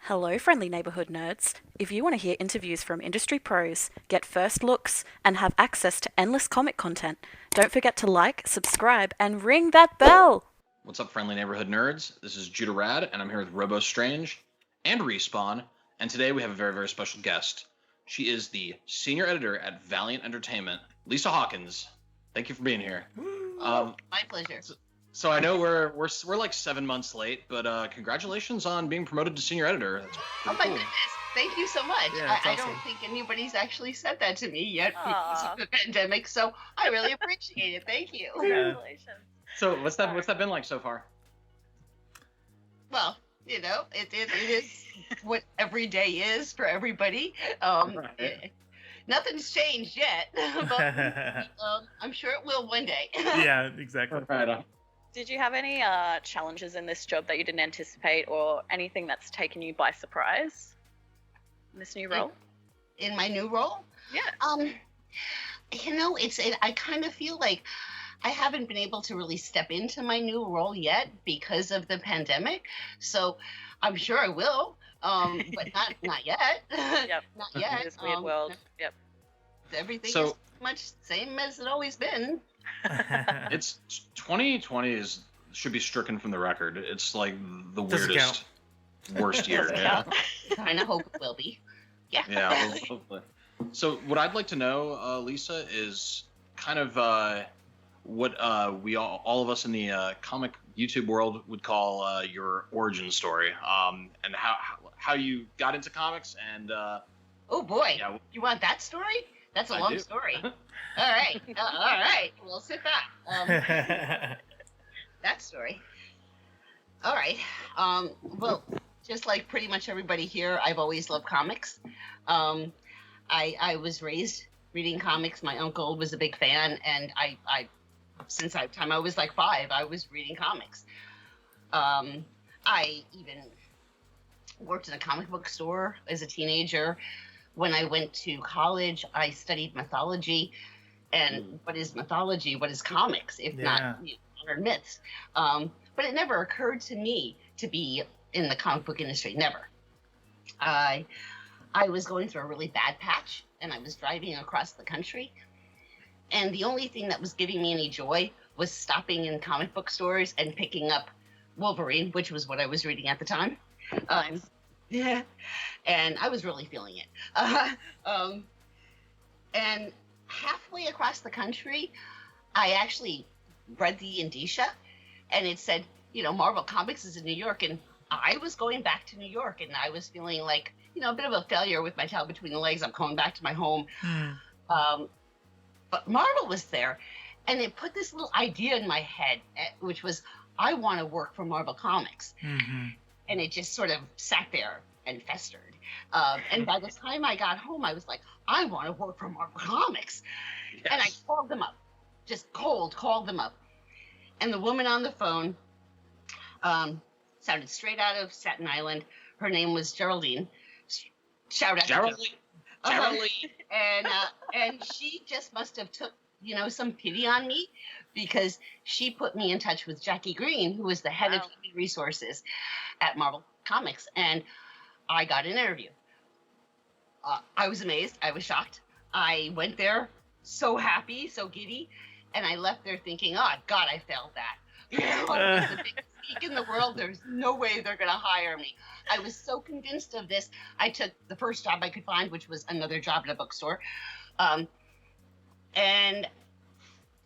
Hello, friendly neighborhood nerds. If you want to hear interviews from industry pros, get first looks, and have access to endless comic content, don't forget to like, subscribe, and ring that bell! What's up, friendly neighborhood nerds? This is Judah Rad, and I'm here with Robo Strange and Respawn, and today we have a very, very special guest. She is the senior editor at Valiant Entertainment, Lysa Hawkins. Thank you for being here. My pleasure. So I know we're like 7 months late, but congratulations on being promoted to senior editor. That's Oh my goodness. Thank you so much. Yeah, I awesome. don't think anybody's actually said that to me yet because of the pandemic, so I really appreciate it. Thank you. Congratulations. So what's that been like so far? Well, you know, it is what every day is for everybody. Right. Nothing's changed yet, but I'm sure it will one day. Yeah, exactly. Right. Did you have any challenges in this job that you didn't anticipate or anything that's taken you by surprise in this new role? In my new role? Yeah. I kind of feel like I haven't been able to really step into my new role yet because of the pandemic. So I'm sure I will, but not yet. Yep. Not yet. This weird world. Yep. Everything So- is much same as it always been. It's 2020 should be stricken from the record. It's like the Doesn't weirdest, worst year. Doesn't Yeah. count. Kind of hope it will be. Yeah. Yeah, hopefully. So what I'd like to know, Lysa, is kind of what we all of us in the comic YouTube world would call your origin story, and how you got into comics, and Oh boy. yeah, You want that story? That's a I long do. story. All right. All right. Well, sit back. That story. All right. Well, just like pretty much everybody here, I've always loved comics. I was raised reading comics. My uncle was a big fan, and I since the time I was like 5, I was reading comics. I even worked in a comic book store as a teenager. When I went to college, I studied mythology. And what is mythology? What is comics, if not modern myths? But it never occurred to me to be in the comic book industry. Never. I was going through a really bad patch, and I was driving across the country. And the only thing that was giving me any joy was stopping in comic book stores and picking up Wolverine, which was what I was reading at the time. Yeah, and I was really feeling it. And halfway across the country, I actually read the indicia, and it said, Marvel Comics is in New York, and I was going back to New York, and I was feeling like, a bit of a failure with my tail between the legs. I'm coming back to my home. But Marvel was there, and it put this little idea in my head, which was, I want to work for Marvel Comics. Mm-hmm. And it just sort of sat there and festered. And by the time I got home, I was like, I want to work for Marvel Comics. yes. And I called them up, just called them up. And the woman on the phone sounded straight out of Staten Island. Her name was Geraldine. Shout out to Geraldine. And she just must have took, some pity on me, because she put me in touch with Jackie Green, who was the head of TV resources at Marvel Comics, and I got an interview. I was amazed. I was shocked. I went there so happy, so giddy, and I left there thinking, oh, God, I failed that. It's the biggest geek in the world. There's no way they're going to hire me. I was so convinced of this. I took the first job I could find, which was another job at a bookstore. And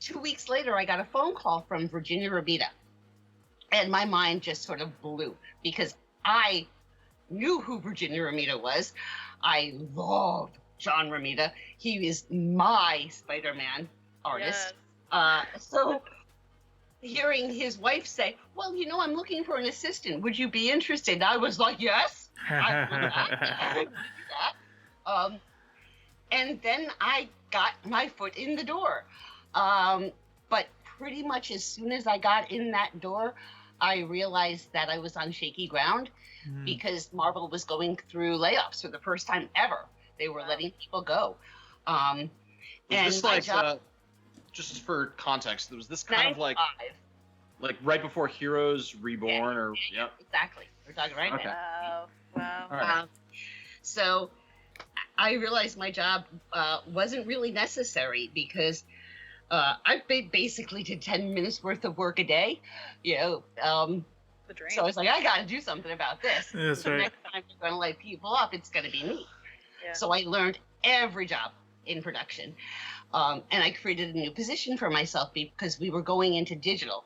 2 weeks later, I got a phone call from Virginia Romita. And my mind just sort of blew, because I knew who Virginia Romita was. I loved John Romita. He is my Spider-Man artist. Yes. So hearing his wife say, well, I'm looking for an assistant. Would you be interested? I was like, yes, I would do that. And then I got my foot in the door. But pretty much as soon as I got in that door, I realized that I was on shaky ground, because Marvel was going through layoffs for the first time ever. They were letting people go. Was And this my like job, just for context? Was this kind of like 95. right before Heroes Reborn, or Exactly. We're talking right Okay. now. Wow. All right. So I realized my job wasn't really necessary because I basically did 10 minutes worth of work a day, you know. The dream. So I was like, I got to do something about this. That's So right. next time you're going to light people up, it's going to be me. Yeah. So I learned every job in production. And I created a new position for myself because we were going into digital.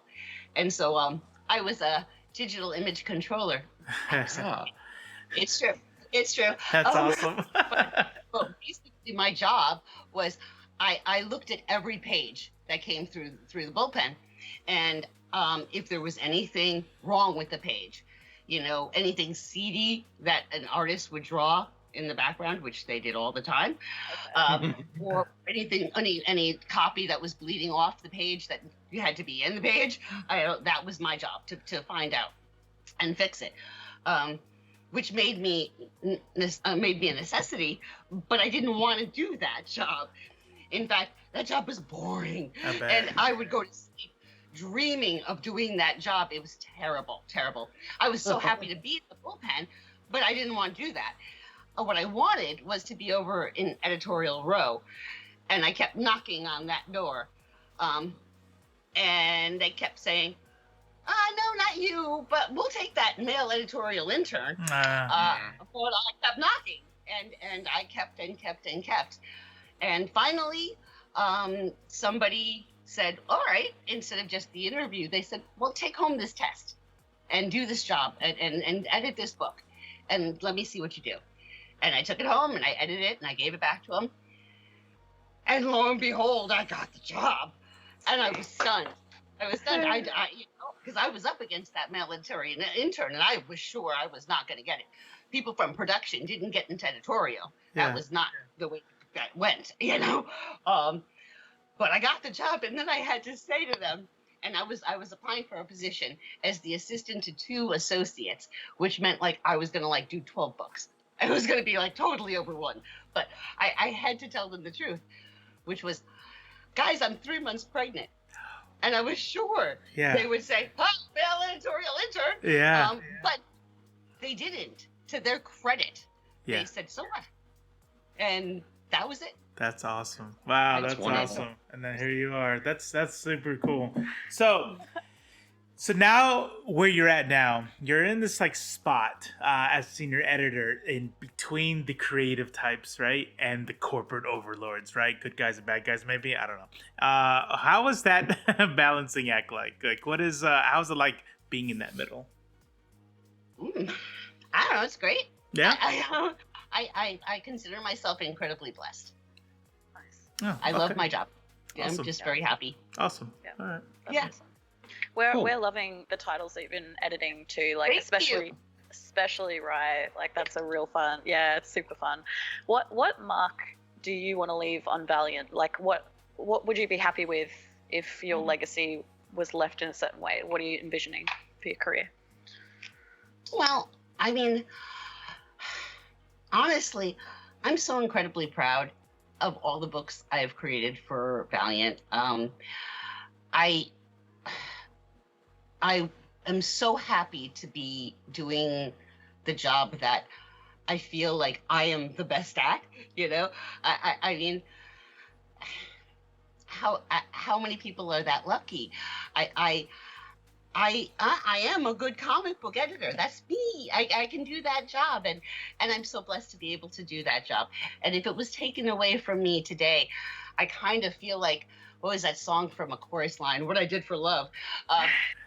And so I was a digital image controller. Ah. It's true. It's true. That's awesome. But basically my job was I looked at every page that came through the bullpen, and if there was anything wrong with the page, you know, anything seedy that an artist would draw in the background, which they did all the time, or anything, any copy that was bleeding off the page that you had to be in the page, that was my job to find out and fix it. Which made me a necessity, but I didn't want to do that job. In fact, that job was boring, and I would go to sleep dreaming of doing that job. It was terrible, terrible. I was so happy to be at the bullpen, but I didn't want to do that. What I wanted was to be over in editorial row, and I kept knocking on that door, and they kept saying, no, not you, but we'll take that male editorial intern. But I kept knocking, and I kept and kept and kept. And finally, somebody said, all right, instead of just the interview, they said, well, take home this test and do this job and edit this book, and let me see what you do. And I took it home, and I edited it, and I gave it back to him. And lo and behold, I got the job. And I was stunned. Because I was up against that male editorial intern, and I was sure I was not going to get it. People from production didn't get into editorial. That was not the way that went, you know. But I got the job, and then I had to say to them, and I was applying for a position as the assistant to 2 associates, which meant like I was going to like do 12 books. I was going to be like totally over one. But I had to tell them the truth, which was, guys, I'm 3 months pregnant. And I was sure they would say, male editorial intern. Yeah. But they didn't. To their credit, they said, so what? And that was it. That's awesome. Wow, that's awesome. And then here you are. That's super cool. So now where you're at now, you're in this like spot as senior editor in between the creative types, right? And the corporate overlords, right? Good guys and bad guys, maybe. I don't know. How is that balancing act like? Like, what is, how's it like being in that middle? I don't know. It's great. Yeah. I consider myself incredibly blessed. Nice. Oh, I love my job. Awesome. I'm just very happy. Awesome. Yeah. All right. That's Yeah. awesome. We're Cool. we're loving the titles that you've been editing too, like Thank especially Rye. Like that's a real fun. Yeah, it's super fun. What mark do you want to leave on Valiant? Like what would you be happy with if your legacy was left in a certain way? What are you envisioning for your career? Well, I mean, honestly, I'm so incredibly proud of all the books I have created for Valiant. I am so happy to be doing the job that I feel like I am the best at. You know, I mean, how many people are that lucky? I am a good comic book editor. That's me. I can do that job, and I'm so blessed to be able to do that job. And if it was taken away from me today, I kind of feel like, what was that song from A Chorus Line? What I Did for Love.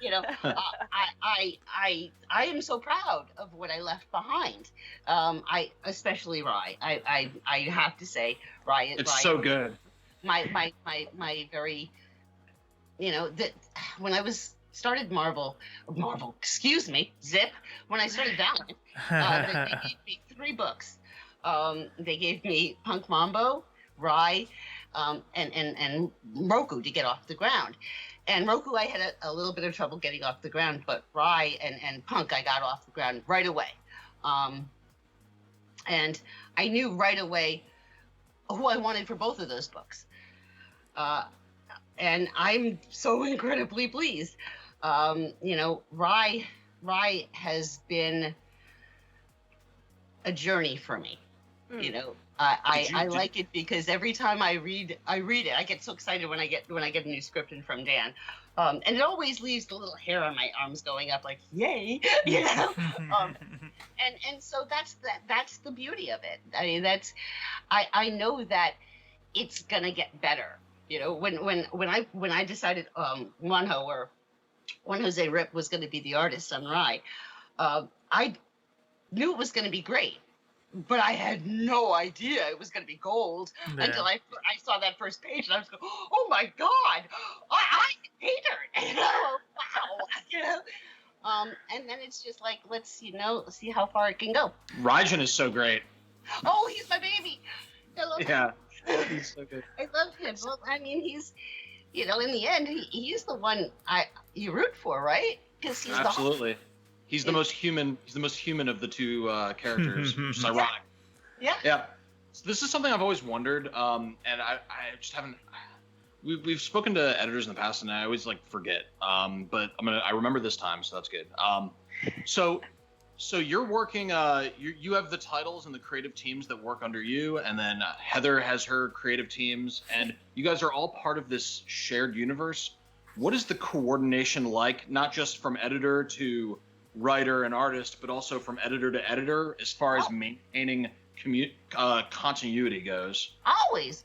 You know, I am so proud of what I left behind. Especially Rye. I have to say, Rye. It's Rye, so good. My very, you know, that when I started Zip, when I started Valiant, they gave me 3 books. They gave me Punk Mambo, Rye, and Roku to get off the ground. And Roku, I had a little bit of trouble getting off the ground, but Rye and Punk, I got off the ground right away. And I knew right away who I wanted for both of those books. And I'm so incredibly pleased. You know, Rye has been a journey for me. Mm. You know, I like it because every time I read it, I get so excited when I get a new script in from Dan, and it always leaves the little hair on my arms going up, like yay, you know. And so that's the beauty of it. I mean, I know that it's gonna get better. You know, when I decided Juan Jose Rip was going to be the artist on Rye, I knew it was going to be great, but I had no idea it was going to be gold until I saw that first page, and I was going, oh my God, I hate her. You know, wow, you know. And then it's just like, let's see how far it can go. Rajan is so great. Oh, he's my baby. I love him. He's so good. I love him. Well, I mean, he's, you know, in the end, he's the one you root for, right? Because he's absolutely. He's the most human. He's the most human of the two characters, which is ironic. Yeah. So this is something I've always wondered, and I just haven't. We've spoken to editors in the past, and I always forget. But I remember this time, so that's good. So you're working. You have the titles and the creative teams that work under you, and then Heather has her creative teams, and you guys are all part of this shared universe. What is the coordination like, not just from editor to writer and artist, but also from editor to editor, as far as maintaining continuity goes? Always.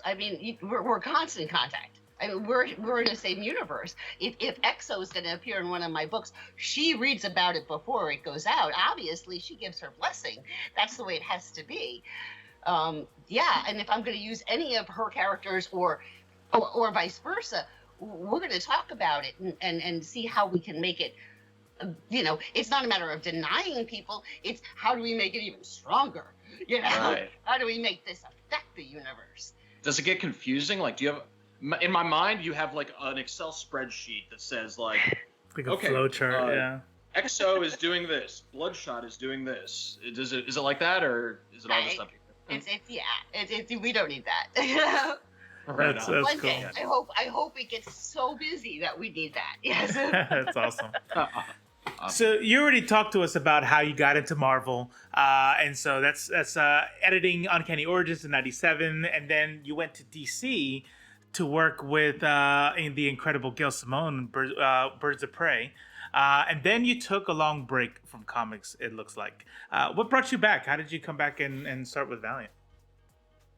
I mean, we're constant contact. I mean, we're in the same universe. If EXO is going to appear in one of my books, she reads about it before it goes out. Obviously, she gives her blessing. That's the way it has to be. And if I'm going to use any of her characters or vice versa, we're going to talk about it and see how we can make it. You know, it's not a matter of denying people. It's how do we make it even stronger? You know, right. How do we make this affect the universe? Does it get confusing? Do you have? In my mind, you have an Excel spreadsheet that says a flow chart. EXO is doing this. Bloodshot is doing this. Is it like that, or is it all just up here? We don't need that. Right. That's One cool. day, I hope it gets so busy that we need that. Yes. That's awesome. So you already talked to us about how you got into Marvel, and so that's editing Uncanny Origins in '97, and then you went to DC to work with in the incredible Gail Simone, Birds of Prey, and then you took a long break from comics. It looks like. What brought you back? How did you come back and start with Valiant?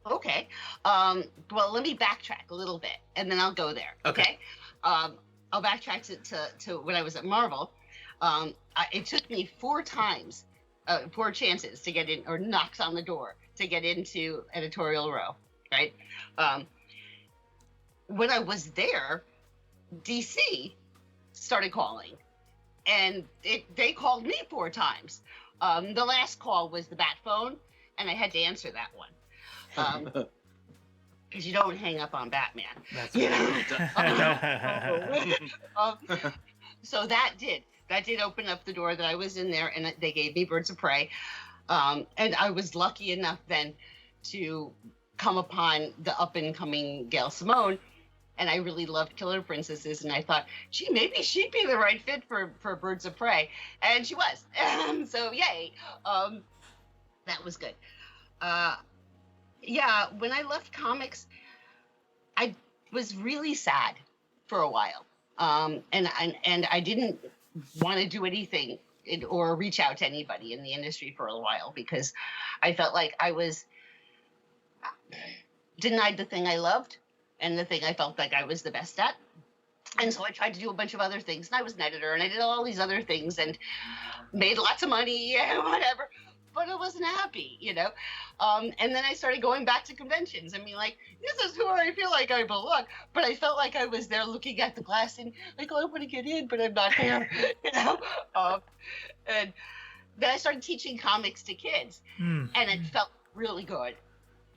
Okay. Well, let me backtrack a little bit, and then I'll go there. Okay. I'll backtrack to when I was at Marvel. It took me 4 chances to get in, or knocks on the door to get into editorial row, right? When I was there, DC started calling, and they called me 4 times. The last call was the bat phone, and I had to answer that one. Because you don't hang up on Batman. That's So that did open up the door that I was in there, and they gave me Birds of Prey. And I was lucky enough then to come upon the up-and-coming Gail Simone, and I really loved Killer Princesses, and I thought, gee, maybe she'd be the right fit for Birds of Prey, and she was. So yay. That was good. When I left comics, I was really sad for a while. And I didn't want to do anything or reach out to anybody in the industry for a while because I felt like I was denied the thing I loved and the thing I felt like I was the best at. And so I tried to do a bunch of other things, and I was an editor, and I did all these other things and made lots of money and whatever, but I wasn't happy, you know? And then I started going back to conventions. I mean, this is where I feel like I belong, but I felt like I was there looking at the glass and I want to get in, but I'm not here, you know? And then I started teaching comics to kids, and it felt really good.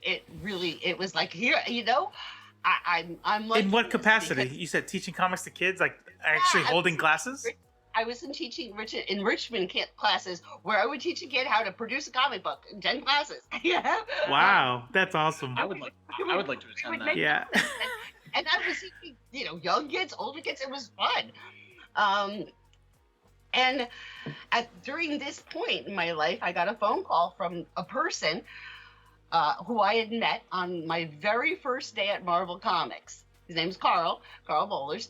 It was like, here, you know? I'm like, in what capacity? You said teaching comics to kids, actually holding classes? I was teaching enrichment classes where I would teach a kid how to produce a comic book in 10 classes. Yeah. Wow, that's awesome. I would like to attend that. Yeah. And I was teaching, young kids, older kids. It was fun. And during this point in my life, I got a phone call from a person who I had met on my very first day at Marvel Comics. His name's Carl Bowlers.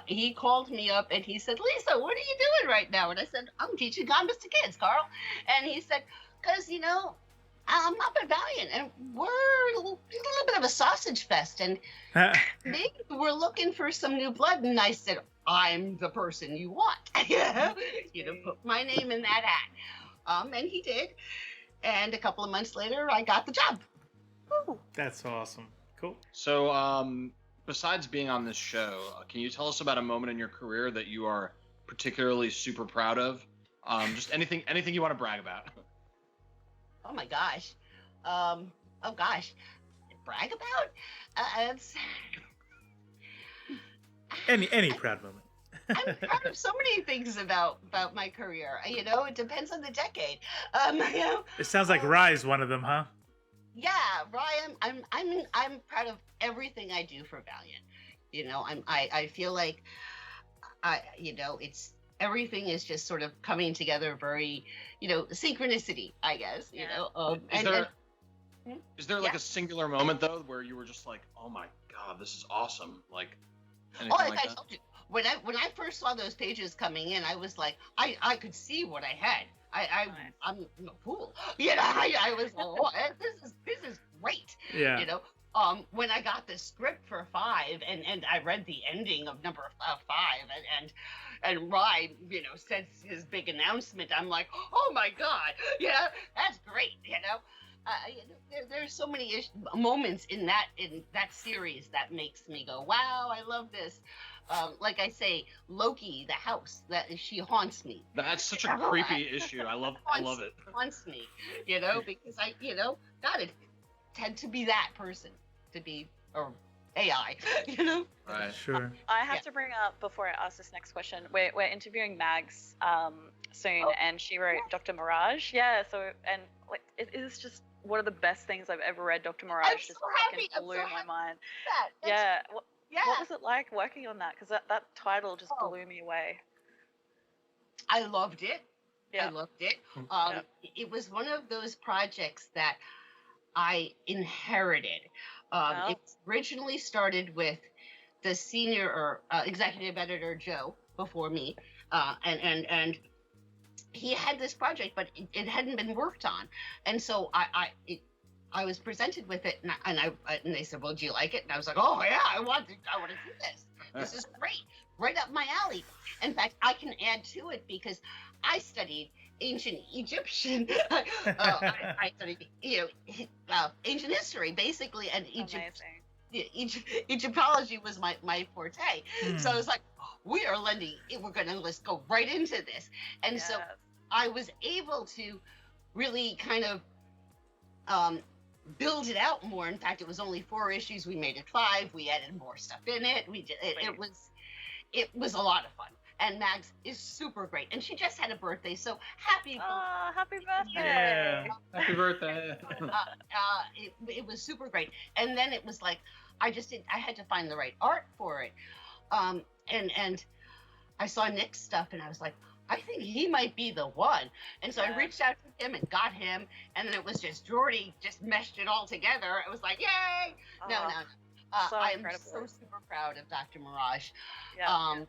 He called me up and he said, Lysa, what are you doing right now? And I said, I'm teaching comics to kids, Carl. And he said, because, I'm up at Valiant and we're a little bit of a sausage fest. And maybe we're looking for some new blood. And I said, I'm the person you want. Put my name in that hat. And he did. And a couple of months later, I got the job. Woo. That's awesome. Cool. So, besides being on this show, can you tell us about a moment in your career that you are particularly super proud of? Just anything you want to brag about. Oh my gosh. Brag about? It's... Any proud moment. I'm proud of so many things about my career. It depends on the decade. It sounds like Rye's one of them, huh? Yeah, Ryan, I'm proud of everything I do for Valiant. I feel like it's everything is just sort of coming together very, synchronicity, I guess, Is there like a singular moment though where you were just like, oh my God, this is awesome? Like anything like that? Told you, when I first saw those pages coming in, I was like, I could see what I had. I'm a fool. I was like, oh, this is great. Yeah. When I got the script for 5 and I read the ending of number 5 and Ryan, said his big announcement, I'm like, oh my God, that's great. There's so many moments in that series that makes me go, wow, I love this. Like I say, Loki, the house that she haunts me. That's such a creepy issue. I love it. Haunts me, because I, gotta tend to be that person, to be or AI, Right. Sure. I have to bring up before I ask this next question. We're interviewing Mags soon, and she wrote Dr. Mirage. Yeah. So it is just one of the best things I've ever read. Dr. Mirage I'm just so fucking happy. blew my mind. Yeah. What was it like working on that? Because that title just blew me away. I loved it. Yeah. I loved it. It was one of those projects that I inherited. It originally started with the senior or executive editor Joe before me, and he had this project, but it hadn't been worked on, and so I was presented with it, and they said, "Well, do you like it?" And I was like, "Oh yeah, I want to do this. This is great, right up my alley." In fact, I can add to it because I studied ancient Egyptian. I studied, ancient history basically, and Egyptology was my forte. So I was like, we're going to go right into this, and so I was able to really kind of build it out more. In fact, it was only 4 issues. We made it 5. We added more stuff in it. We did it. It was a lot of fun. And Mags is super great. And she just had a birthday, so happy birthday. Yeah. Happy birthday. It was super great. And then it was like, I had to find the right art for it. And I saw Nick's stuff and I was like, I think he might be the one. And so I reached out to him and got him. And then it was just Jordy just meshed it all together. It was like, yay! No. So I am incredible. so super proud of Dr. Mirage. Yeah.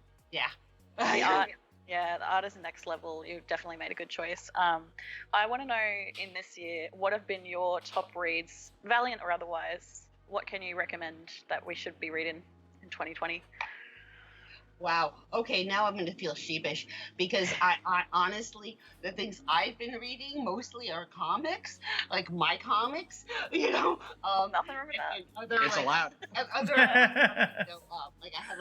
The art is next level. You definitely made a good choice. I want to know in this year, what have been your top reads, Valiant or otherwise? What can you recommend that we should be reading in 2020? Wow. Okay, now I'm going to feel sheepish because I honestly, the things I've been reading mostly are comics, like my comics, Nothing wrong with that. It's allowed. Like I have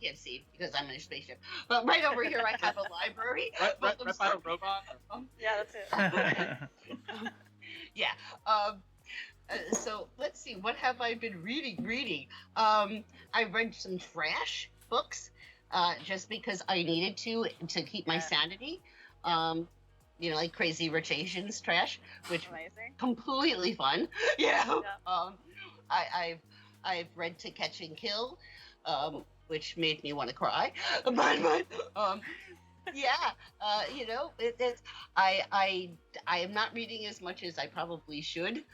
can't see because I'm in a spaceship, but right over here I have a library. Right by the robot. Yeah, that's it. So let's see, what have I been reading? I read some trash books. Just because I needed to keep my sanity, like Crazy Rich Asians trash, which amazing, completely fun. I've read To Catch and Kill, which made me want to cry. Yeah, I am not reading as much as I probably should.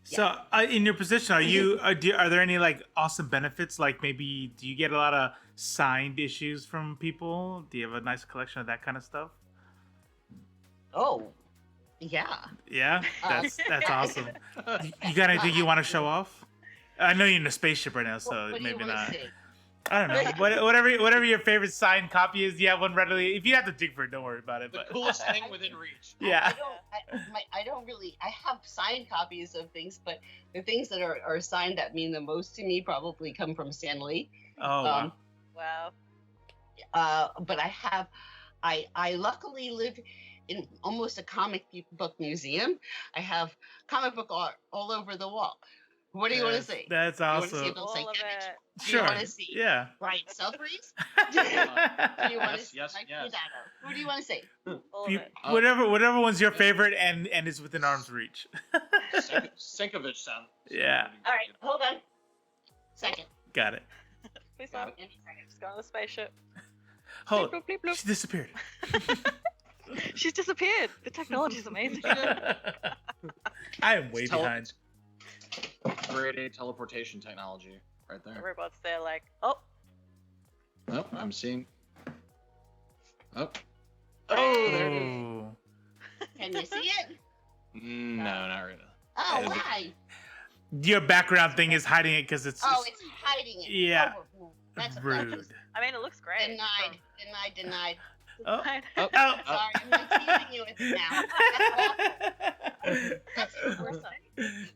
So, in your position, are there any like awesome benefits? Like maybe do you get a lot of signed issues from people? Do you have a nice collection of that kind of stuff? Oh, yeah. Yeah, that's awesome. You got anything you want to show off? I know you're in a spaceship right now, so what maybe not. See? I don't know. Whatever your favorite signed copy is, you have one readily. If you have to dig for it, don't worry about it. The But coolest thing within reach. yeah. I don't really. I have signed copies of things, but the things that are signed that mean the most to me probably come from Stan Lee. Oh wow. Wow. But I luckily live in almost a comic book museum. I have comic book art all over the wall. What do you want to see? That's awesome. All of it. Do you want to see? Yeah. Brian Selfridge? Do you want to see yes, Mike yes. Modano? Who do you want to see? All of it. Whatever one's your favorite and is within arm's reach. Sinkovich sound. Yeah. All right, hold on. Second. Got it. Please don't. Just go on the spaceship. Hold. Bloop, bloop, bloop. She disappeared. She's disappeared. The technology's amazing. I am way behind. Grade A teleportation technology right The there. robots, they're like, oh, Oh, I'm seeing. Oh. Hey. Oh, there it is. Oh. Can you see it? No, not really. Oh, Yeah, why? Your background thing is hiding it because it's. Oh, it's hiding it. Yeah. Oh, that's rude. I mean, it looks great. Denied. Oh. Denied. Oh. Sorry, I'm not teasing you with it now. That's the worst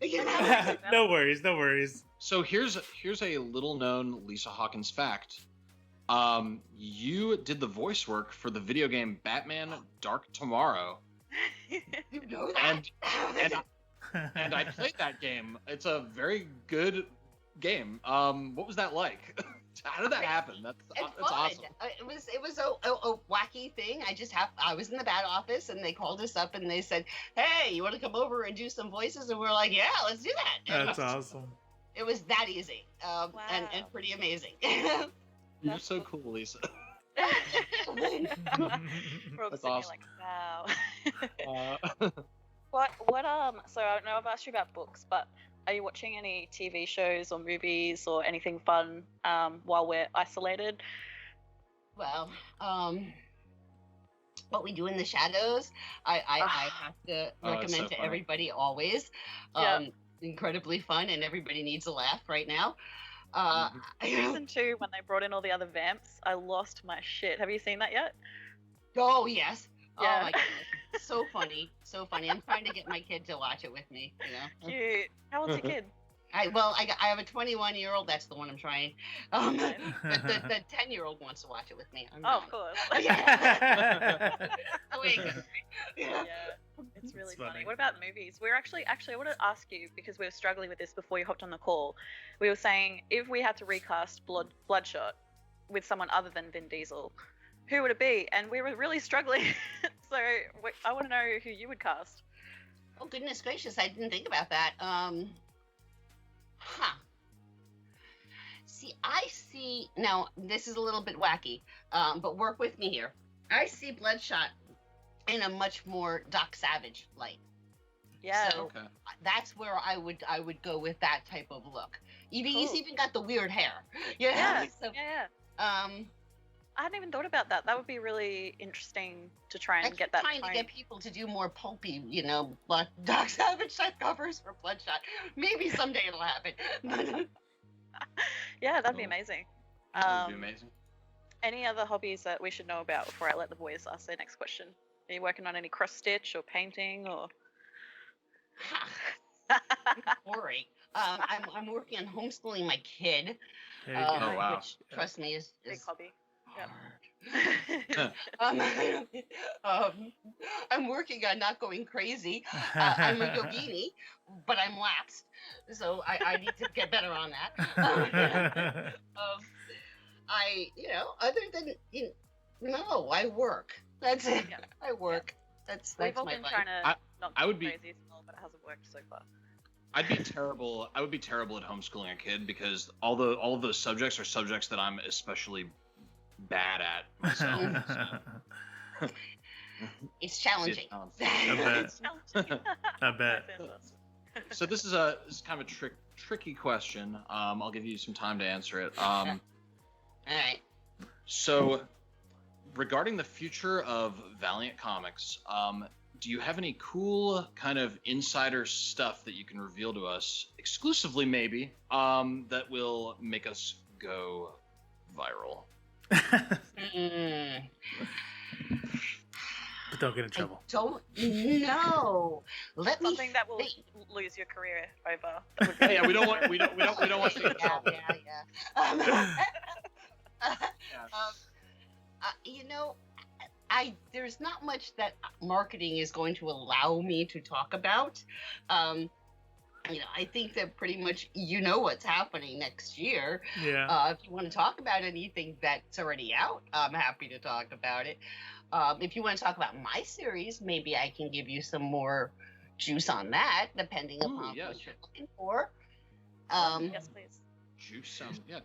thing. No worries. So here's a little known Lysa Hawkins fact. You did the voice work for the video game Batman Dark Tomorrow. You know that? And I played that game. It's a very good game. What was that like? How did that happen? That's awesome. It was a wacky thing. I was in the bat office and they called us up and they said, "Hey, you want to come over and do some voices?" And we're like, "Yeah, let's do that." That's awesome. It was that easy, Wow. and pretty amazing. You're so cool, Lisa. We're all That's sitting awesome. here like, wow. So I know I've asked you about books, but are you watching any TV shows or movies or anything fun while we're isolated? Well, what we do in the shadows, I have to recommend so to funny. everybody always. Yeah. Incredibly fun, and everybody needs a laugh right now. Season 2, when they brought in all the other vamps, I lost my shit. Have you seen that yet? Oh yes. Yeah. Oh my goodness. So funny. I'm trying to get my kid to watch it with me. Cute. How old's your kid? I have a 21-year-old. That's the one I'm trying. The 10-year-old wants to watch it with me. Oh, of course. Yeah. The way it goes. Yeah, it's really It's funny. funny. What about movies? We're actually, I want to ask you, because we were struggling with this before you hopped on the call. We were saying, if we had to recast Bloodshot with someone other than Vin Diesel, who would it be? And we were really struggling. So I want to know who you would cast. Oh goodness gracious! I didn't think about that. See, I see now. This is a little bit wacky, but work with me here. I see Bloodshot in a much more Doc Savage light. Yeah. So Okay. that's where I would go with that type of look. He's Cool. even got the weird hair. Yeah. So, Yeah. I hadn't even thought about that. That would be really interesting to try and get that. trying to get people to do more pulpy, Doc Savage type covers for Bloodshot. Maybe someday it'll happen. Yeah, that'd be Cool. amazing. That would be amazing. Any other hobbies that we should know about before I let the boys ask their next question? Are you working on any cross stitch or painting or? Boring. I'm working on homeschooling my kid. There you go. Oh, wow. Which, trust me, is Big hobby. hard. I'm working on not going crazy. I'm a yogini, but I'm lapsed, so I need to get better on that. Other than no, I work. That's it. Yeah. I work. That's We've all my been life. trying to not I go would be- crazy as well, but it hasn't worked so far. I'd be terrible. I would be terrible at homeschooling a kid because all of those subjects are subjects that I'm especially bad at myself. So. It's challenging. It's challenging. I bet. Fantastic. So this is kind of a tricky question. I'll give you some time to answer it. All right. So, regarding the future of Valiant Comics, do you have any cool kind of insider stuff that you can reveal to us, exclusively maybe, that will make us go viral? But don't get in trouble. I don't know. Let me Something that will think. lose your career over. That would be- Yeah, we don't want you to get in trouble. You know, there's not much that marketing is going to allow me to talk about. You know, I think that pretty much what's happening next year. Yeah. If you want to talk about anything that's already out, I'm happy to talk about it. If you want to talk about my series, maybe I can give you some more juice on that, depending upon what you're looking for. Yes, please. Juice sounds good.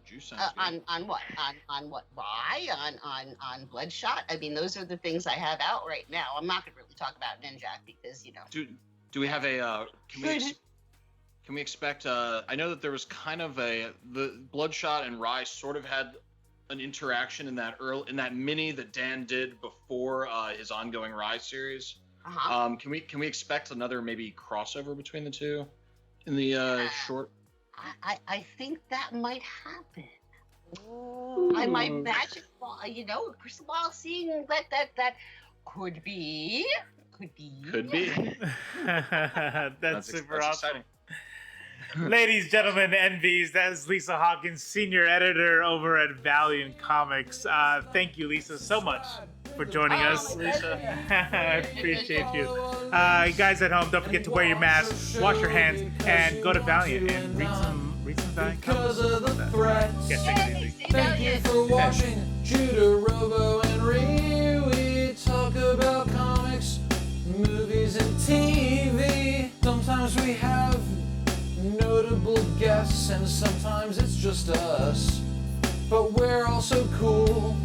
On what? On what? Why? On Bloodshot? I mean, those are the things I have out right now. I'm not going to really talk about Ninjak because Do we have a? Can we expect? I know that there was kind of the Bloodshot and Rye sort of had an interaction in that mini that Dan did before his ongoing Rye series. Can we expect another maybe crossover between the two in the short? I think that might happen. Ooh. My magic ball, crystal ball, seeing that could be. That's super that's awesome. exciting. Ladies, gentlemen, envies, that is Lysa Hawkins, Senior Editor over at Valiant Comics. Thank you, Lysa, so much for joining us. Lysa. I appreciate you. Guys at home, don't forget to wear your mask, wash your hands, and go to Valiant and read some Valiant Because comics. of the threats. Yes, take it easy. Thank you for watching Judah, Robo, and Ree. We talk about comics, movies, and TV. Sometimes we have notable guests, and sometimes it's just us. But we're also cool.